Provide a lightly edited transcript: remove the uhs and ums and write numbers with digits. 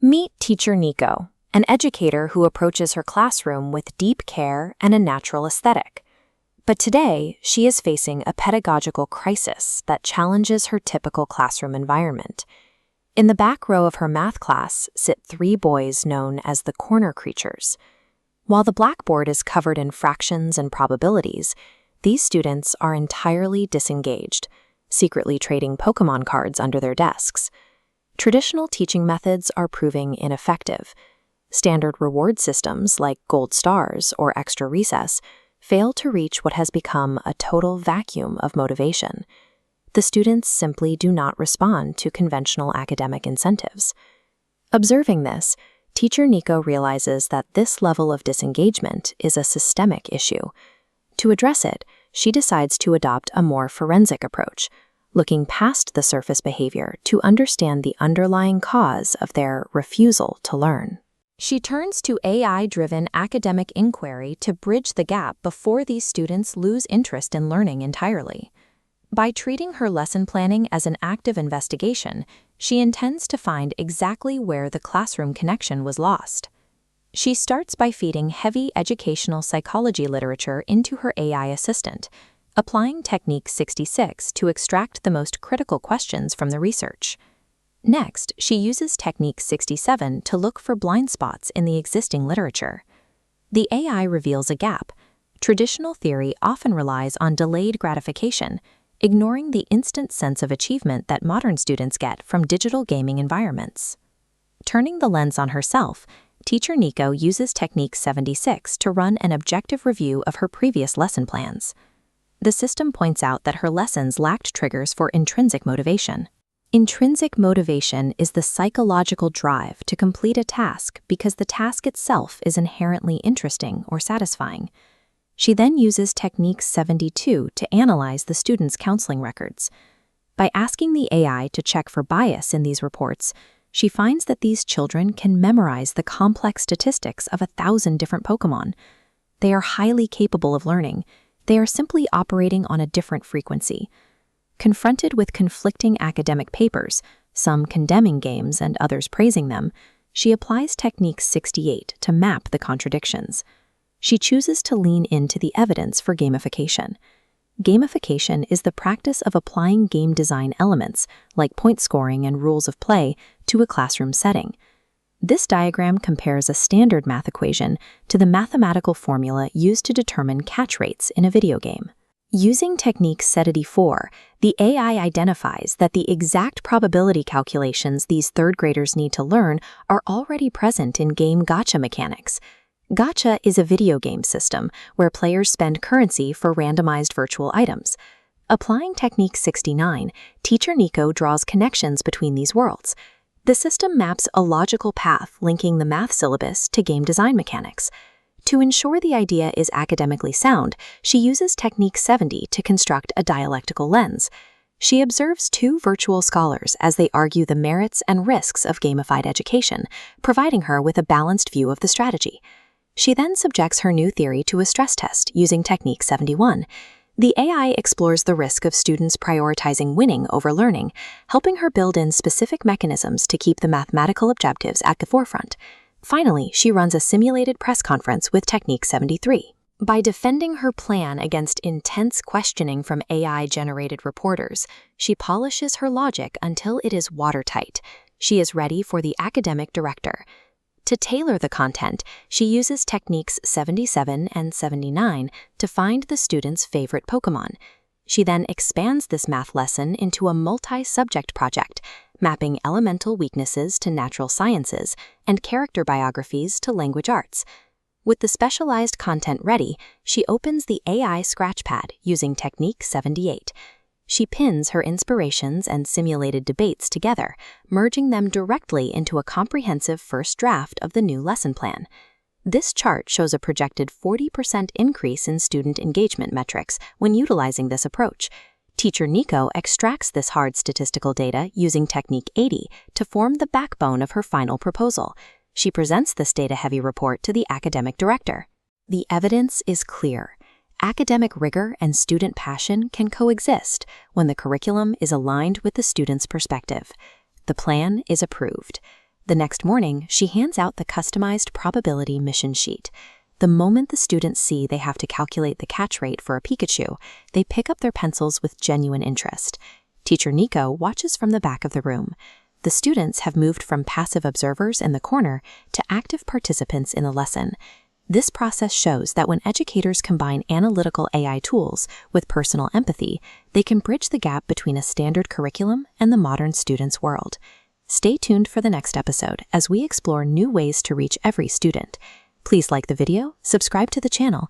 Meet Teacher Nikko, an educator who approaches her classroom with deep care and a natural aesthetic. But today, she is facing a pedagogical crisis that challenges her typical classroom environment. In the back row of her math class sit 3 boys known as the corner creatures. While the blackboard is covered in fractions and probabilities, these students are entirely disengaged, secretly trading Pokémon cards under their desks. Traditional teaching methods are proving ineffective. Standard reward systems like gold stars or extra recess fail to reach what has become a total vacuum of motivation. The students simply do not respond to conventional academic incentives. Observing this, Teacher Nikko realizes that this level of disengagement is a systemic issue. To address it, she decides to adopt a more forensic approach, looking past the surface behavior to understand the underlying cause of their refusal to learn. She turns to AI-driven academic inquiry to bridge the gap before these students lose interest in learning entirely. By treating her lesson planning as an active investigation, she intends to find exactly where the classroom connection was lost. She starts by feeding heavy educational psychology literature into her AI assistant, applying Technique 66 to extract the most critical questions from the research. Next, she uses Technique 67 to look for blind spots in the existing literature. The AI reveals a gap. Traditional theory often relies on delayed gratification, ignoring the instant sense of achievement that modern students get from digital gaming environments. Turning the lens on herself, Teacher Nikko uses Technique 76 to run an objective review of her previous lesson plans. The system points out that her lessons lacked triggers for intrinsic motivation. Intrinsic motivation is the psychological drive to complete a task because the task itself is inherently interesting or satisfying. She then uses Technique 72 to analyze the students' counseling records. By asking the AI to check for bias in these reports, she finds that these children can memorize the complex statistics of 1,000 different Pokémon. They are highly capable of learning. They are simply operating on a different frequency. Confronted with conflicting academic papers, some condemning games and others praising them, she applies Technique 68 to map the contradictions. She chooses to lean into the evidence for gamification. Gamification is the practice of applying game design elements, like point scoring and rules of play, to a classroom setting. This diagram compares a standard math equation to the mathematical formula used to determine catch rates in a video game. Using Technique 74, the AI identifies that the exact probability calculations these third graders need to learn are already present in game gacha mechanics. Gacha is a video game system where players spend currency for randomized virtual items. Applying Technique 69, Teacher Nikko draws connections between these worlds. The system maps a logical path linking the math syllabus to game design mechanics. To ensure the idea is academically sound, she uses Technique 70 to construct a dialectical lens. She observes 2 virtual scholars as they argue the merits and risks of gamified education, providing her with a balanced view of the strategy. She then subjects her new theory to a stress test using Technique 71. The AI explores the risk of students prioritizing winning over learning, helping her build in specific mechanisms to keep the mathematical objectives at the forefront. Finally, she runs a simulated press conference with Technique 73. By defending her plan against intense questioning from AI-generated reporters, she polishes her logic until it is watertight. She is ready for the academic director. To tailor the content, she uses Techniques 77 and 79 to find the student's favorite Pokémon. She then expands this math lesson into a multi-subject project, mapping elemental weaknesses to natural sciences and character biographies to language arts. With the specialized content ready, she opens the AI Scratchpad using Technique 78. She pins her inspirations and simulated debates together, merging them directly into a comprehensive first draft of the new lesson plan. This chart shows a projected 40% increase in student engagement metrics when utilizing this approach. Teacher Nikko extracts this hard statistical data using Technique 80 to form the backbone of her final proposal. She presents this data-heavy report to the academic director. The evidence is clear. Academic rigor and student passion can coexist when the curriculum is aligned with the student's perspective. The plan is approved. The next morning, she hands out the customized probability mission sheet. The moment the students see they have to calculate the catch rate for a Pikachu, they pick up their pencils with genuine interest. Teacher Nikko watches from the back of the room. The students have moved from passive observers in the corner to active participants in the lesson. This process shows that when educators combine analytical AI tools with personal empathy, they can bridge the gap between a standard curriculum and the modern student's world. Stay tuned for the next episode as we explore new ways to reach every student. Please like the video, subscribe to the channel,